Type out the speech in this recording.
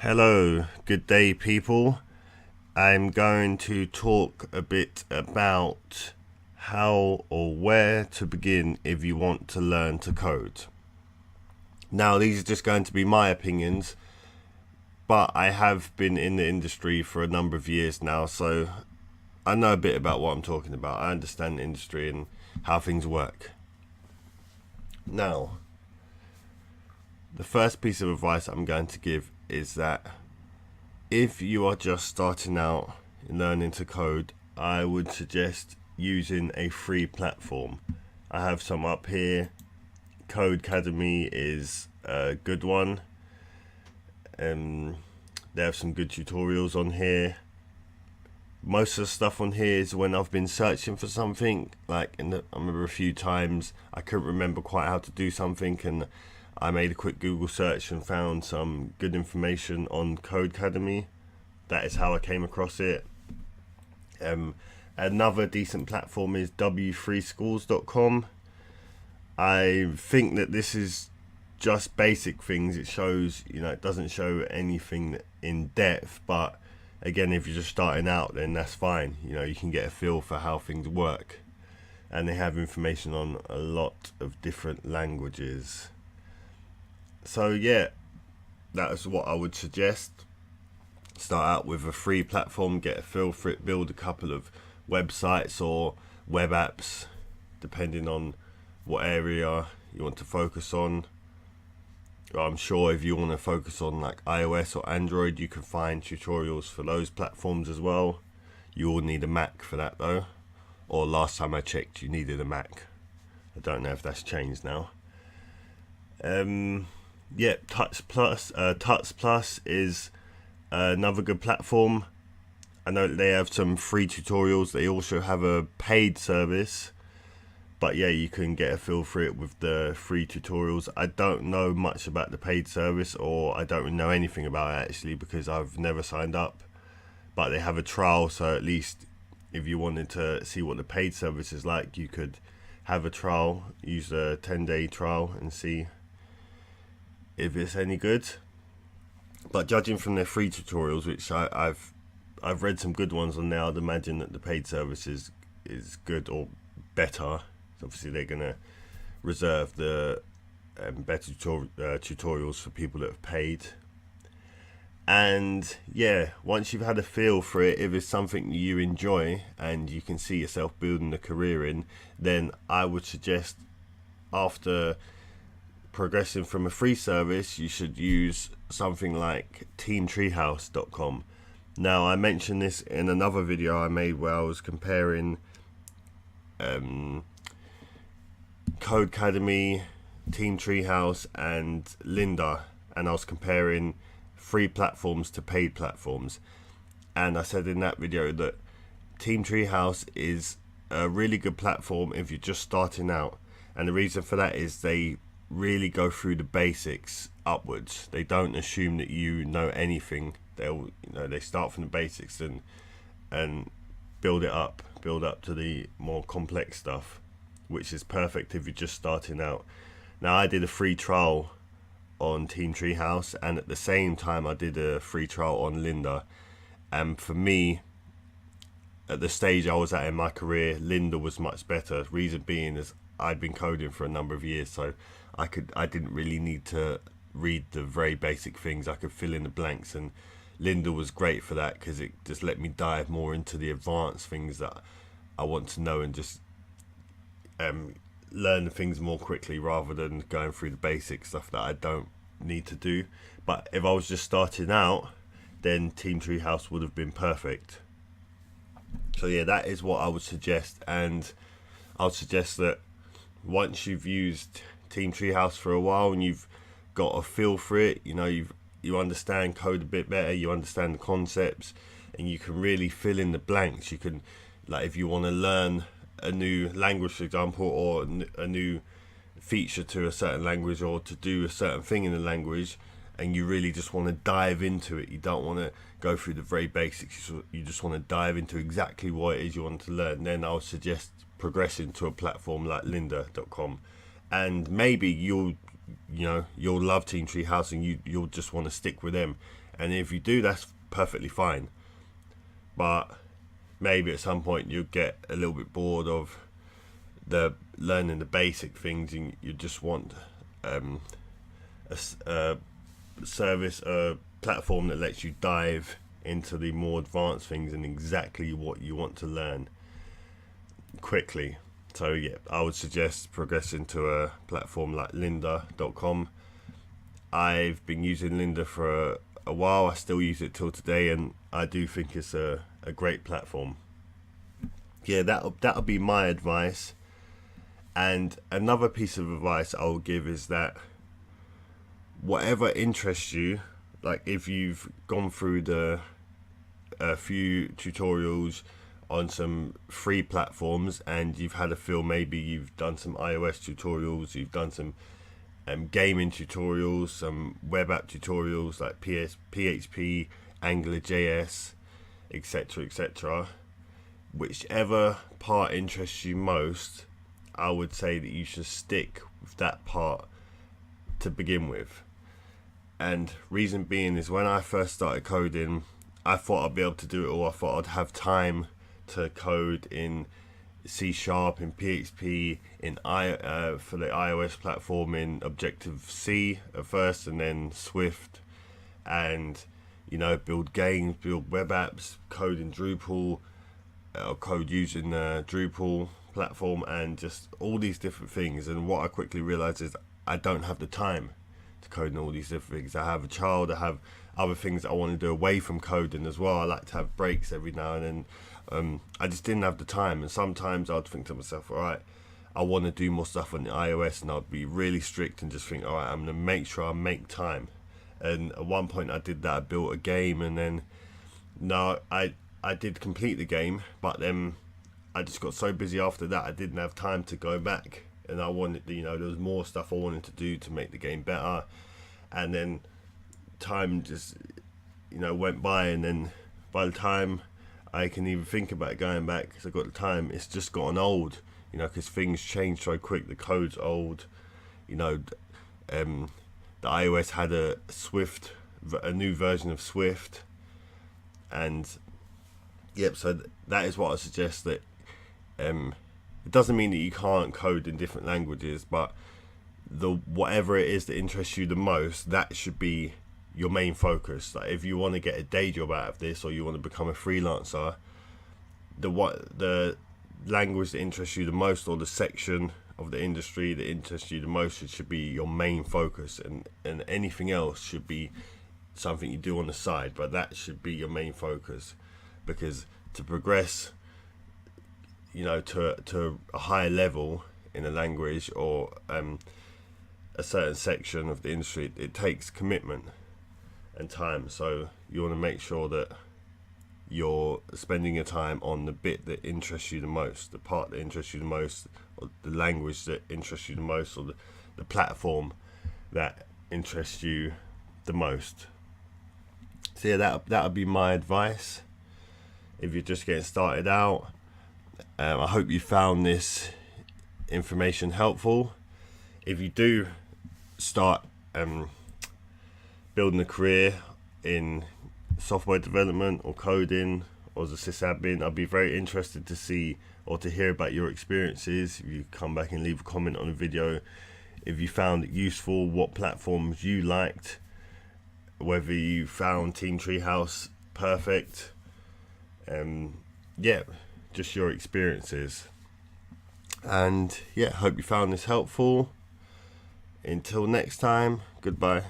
Hello, good day, people. I'm going to talk a bit about how or where to begin if you want to learn to code. Now, these are just going to be my opinions, but I have been in the industry for a number of years now, so I know a bit about what I'm talking about. I understand the industry and how things work. Now, the first piece of advice I'm going to give is that if you are just starting out in learning to code, I would suggest using a free platform. I have some up here. Codecademy is a good one. They have some good tutorials on here. Most of the stuff on here is when I've been searching for something. I remember a few times I couldn't remember quite how to do something, and I made a quick Google search and found some good information on Codecademy. That is how I came across it. Another decent platform is w3schools.com. I think that this is just basic things. It shows, it doesn't show anything in depth, but again, if you're just starting out, then that's fine. You can get a feel for how things work. And they have information on a lot of different languages. So yeah, that's what I would suggest. Start out with a free platform, get a feel for it, build a couple of websites or web apps, depending on what area you want to focus on. I'm sure if you want to focus on like iOS or Android, you can find tutorials for those platforms as well. You will need a Mac for that though, or last time I checked you needed a Mac. I don't know if that's changed now. Tuts Plus is another good platform. I know they have some free tutorials. They also have a paid service, but yeah, you can get a feel for it with the free tutorials. I don't know much about the paid service, or I don't know anything about it actually, because I've never signed up. But they have a trial, so at least if you wanted to see what the paid service is like, you could have a trial, use a 10-day trial and see if it's any good. But judging from their free tutorials, which I've read some good ones on there, I'd imagine that the paid service is good or better. Obviously, they're going to reserve the better tutorials for people that have paid. And yeah, once you've had a feel for it, if it's something you enjoy and you can see yourself building a career in, then I would suggest, after progressing from a free service, you should use something like teamtreehouse.com. Now, I mentioned this in another video I made where I was comparing Codecademy, Team Treehouse and Lynda, and I was comparing free platforms to paid platforms. And I said in that video that Team Treehouse is a really good platform if you're just starting out, and the reason for that is they really go through the basics upwards. They don't assume that you know anything. They start from the basics and build up to the more complex stuff, which is perfect if you're just starting out. Now, I did a free trial on Team Treehouse, and at the same time I did a free trial on Lynda. And for me, at the stage I was at in my career, Lynda was much better. Reason being is I'd been coding for a number of years, so I didn't really need to read the very basic things. I could fill in the blanks, and Lynda was great for that because it just let me dive more into the advanced things that I want to know and just learn the things more quickly rather than going through the basic stuff that I don't need to do. But if I was just starting out, then Team Treehouse would have been perfect. So yeah, that is what I would suggest, and I would suggest that once you've used Team Treehouse for a while and you've got a feel for it, you understand code a bit better, you understand the concepts, and you can really fill in the blanks. You can, like, if you want to learn a new language, for example, or a new feature to a certain language, or to do a certain thing in the language, and you really just want to dive into it, you don't want to go through the very basics, you just want to dive into exactly what it is you want to learn, then I would suggest progressing to a platform like lynda.com. And maybe you'll you'll love Team Treehouse and you'll just want to stick with them. And if you do, that's perfectly fine. But maybe at some point you'll get a little bit bored of the learning the basic things, and you just want a service, a platform that lets you dive into the more advanced things and exactly what you want to learn quickly. So yeah, I would suggest progressing to a platform like lynda.com. I've been using Lynda for a while. I still use it till today, and I do think it's a great platform. Yeah, that'll be my advice. And another piece of advice I'll give is that whatever interests you, like if you've gone through a few tutorials on some free platforms and you've had a feel, maybe you've done some iOS tutorials, you've done some gaming tutorials, some web app tutorials like PHP, AngularJS, etc. Whichever part interests you most, I would say that you should stick with that part to begin with. And reason being is, when I first started coding, I thought I'd be able to do it all. I thought I'd have time to code in C#, in PHP, for the iOS platform in Objective-C at first, and then Swift, and build games, build web apps, code in Drupal, or code using the Drupal platform, and just all these different things. And what I quickly realized is I don't have the time to code in all these different things. I have a child, I have other things that I want to do away from coding as well. I like to have breaks every now and then. I just didn't have the time, and sometimes I'd think to myself, all right, I want to do more stuff on the iOS, and I'd be really strict and just think, all right, I'm going to make sure I make time. And at one point I did that. I built a game, and then I did complete the game, but then I just got so busy after that I didn't have time to go back, and I wanted, there was more stuff I wanted to do to make the game better. And then time just went by, and then by the time I can even think about going back, because I've got the time, it's just gotten old, because things change so quick. The code's old, the iOS had a new version of Swift, and yep, so that is what I suggest. That it doesn't mean that you can't code in different languages, but whatever it is that interests you the most, that should be your main focus. Like if you want to get a day job out of this, or you want to become a freelancer, the language that interests you the most, or the section of the industry that interests you the most, it should be your main focus, and anything else should be something you do on the side, but that should be your main focus. Because to progress to a higher level in a language, or a certain section of the industry, it takes commitment and time. So you want to make sure that you're spending your time on the bit that interests you the most, the part that interests you the most, or the language that interests you the most, or the platform that interests you the most. So yeah, that would be my advice if you're just getting started out. I hope you found this information helpful. If you do start building a career in software development or coding, or as a sysadmin, I'd be very interested to see or to hear about your experiences. If you come back and leave a comment on the video, if you found it useful, what platforms you liked, whether you found Team Treehouse perfect, just your experiences. And hope you found this helpful. Until next time, goodbye.